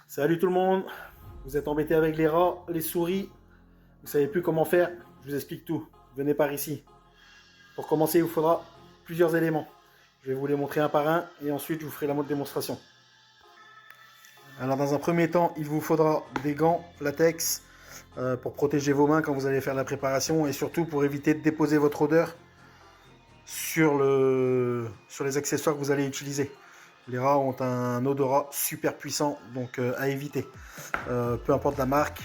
Salut tout le monde. Vous êtes embêté avec les rats, les souris, vous savez plus comment faire, je vous explique tout. Venez par ici. Pour commencer, il vous faudra plusieurs éléments. Je vais vous les montrer un par un et ensuite je vous ferai la mode démonstration. Alors dans un premier temps, il vous faudra des gants latex pour protéger vos mains quand vous allez faire la préparation et surtout pour éviter de déposer votre odeur sur les accessoires que vous allez utiliser. Les rats ont un odorat super puissant, donc à éviter. Peu importe la marque,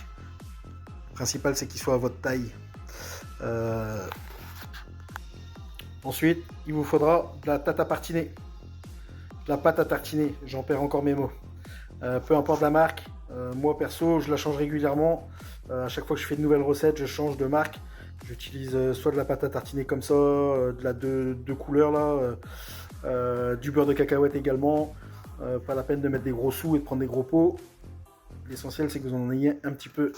le principal c'est qu'il soit à votre taille. Ensuite, il vous faudra de la pâte à tartiner. De la pâte à tartiner, j'en perds encore mes mots. Peu importe la marque, moi perso, je la change régulièrement. À chaque fois que je fais de nouvelles recettes, je change de marque. J'utilise soit de la pâte à tartiner comme ça, de la deux couleurs là, du beurre de cacahuète également. Pas la peine de mettre des gros sous et de prendre des gros pots. L'essentiel c'est que vous en ayez un petit peu.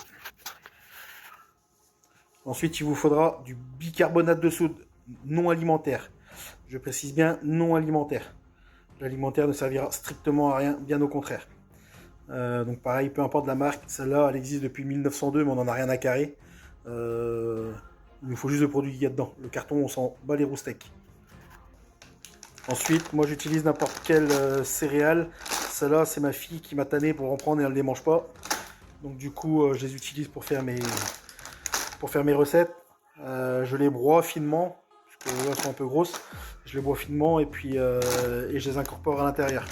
Ensuite, il vous faudra du bicarbonate de soude non alimentaire. Je précise bien non alimentaire. L'alimentaire ne servira strictement à rien, bien au contraire. Donc pareil, peu importe la marque, celle-là elle existe depuis 1902 mais on n'en a rien à carrer. Il nous faut juste le produit qu'il y a dedans. Le carton on s'en bat les roussteaks. Ensuite, moi j'utilise n'importe quelle céréale. Celle-là c'est ma fille qui m'a tanné pour en prendre et elle ne les mange pas. Donc du coup je les utilise pour faire mes recettes. Je les broie finement, parce que là elles sont un peu grosses. Je les broie finement et puis et je les incorpore à l'intérieur.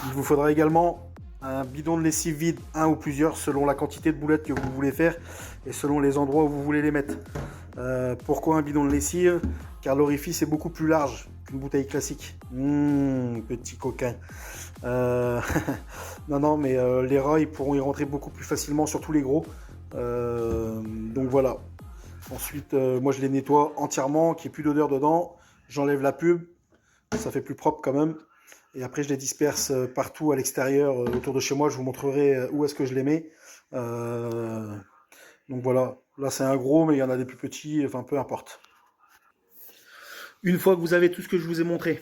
Il vous faudra également un bidon de lessive vide, un ou plusieurs, selon la quantité de boulettes que vous voulez faire et selon les endroits où vous voulez les mettre. Pourquoi un bidon de lessive? Car l'orifice est beaucoup plus large qu'une bouteille classique. Petit coquin. Non, mais les rats, ils pourront y rentrer beaucoup plus facilement, surtout les gros. Donc voilà. Ensuite, moi je les nettoie entièrement, qu'il n'y ait plus d'odeur dedans. J'enlève la pub, ça fait plus propre quand même. Et après, je les disperse partout à l'extérieur, autour de chez moi. Je vous montrerai où est-ce que je les mets. Donc voilà, là c'est un gros, mais il y en a des plus petits, enfin peu importe. Une fois que vous avez tout ce que je vous ai montré,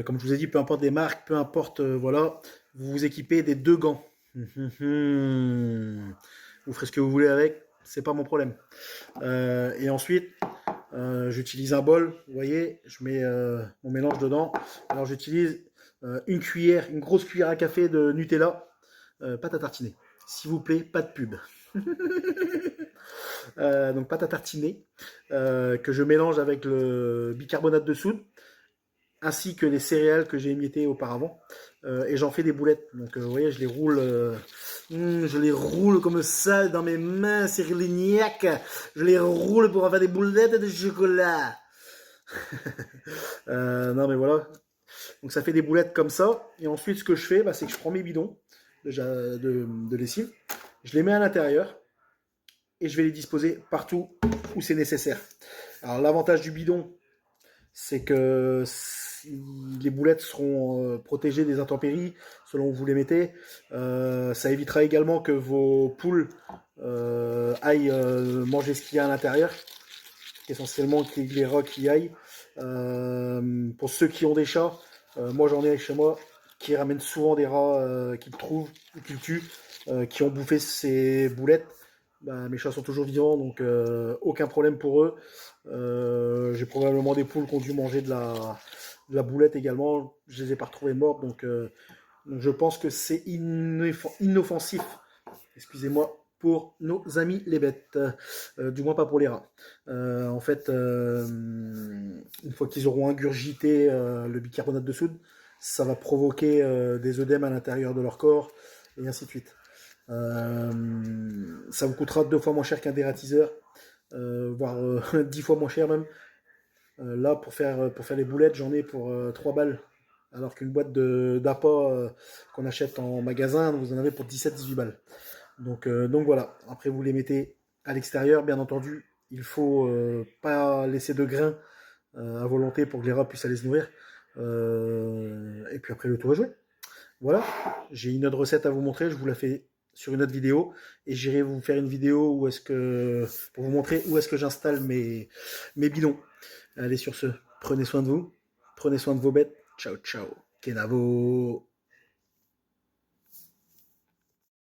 comme je vous ai dit, peu importe des marques, peu importe, voilà, vous vous équipez des deux gants. Vous ferez ce que vous voulez avec, c'est pas mon problème. Et ensuite, j'utilise un bol, vous voyez, je mets mon mélange dedans. Alors j'utilise une cuillère, une grosse cuillère à café de Nutella, pâte à tartiner. S'il vous plaît, pas de pub. Donc pâte à tartiner que je mélange avec le bicarbonate de soude ainsi que les céréales que j'ai émiettées auparavant et j'en fais des boulettes. Donc vous voyez, je les roule comme ça dans mes mains cyrillignac. Je les roule pour en faire des boulettes de chocolat. Non mais voilà. Donc ça fait des boulettes comme ça. Et ensuite ce que je fais, bah, c'est que je prends mes bidons déjà de lessive, je les mets à l'intérieur et je vais les disposer partout où c'est nécessaire. Alors l'avantage du bidon, c'est que les boulettes seront protégées des intempéries selon où vous les mettez. Ça évitera également que vos poules aillent manger ce qu'il y a à l'intérieur, essentiellement que les rats qui aillent. Pour ceux qui ont des chats, moi j'en ai chez moi qui ramènent souvent des rats qu'ils trouvent ou qu'ils tuent, qui ont bouffé ces boulettes. Bah, mes chats sont toujours vivants, donc aucun problème pour eux. J'ai probablement des poules qui ont dû manger de la boulette également. Je les ai pas retrouvées mortes, donc je pense que c'est inoffensif, excusez-moi, pour nos amis les bêtes, du moins pas pour les rats. En fait, une fois qu'ils auront ingurgité le bicarbonate de soude, ça va provoquer des œdèmes à l'intérieur de leur corps, et ainsi de suite. Ça vous coûtera 2 fois moins cher qu'un dératiseur, voire 10 fois moins cher même. Là, pour faire les boulettes, j'en ai pour 3 balles. Alors qu'une boîte d'appât qu'on achète en magasin, vous en avez pour 17-18 balles. Donc voilà. Après, vous les mettez à l'extérieur, bien entendu. Il faut pas laisser de grains à volonté pour que les rats puissent aller se nourrir. Et puis après, le tour est joué. Voilà. J'ai une autre recette à vous montrer. Je vous la fais sur une autre vidéo. Et j'irai vous faire une vidéo pour vous montrer où est-ce que j'installe mes bidons. Allez, sur ce, prenez soin de vous. Prenez soin de vos bêtes. Ciao, ciao. Kenavo.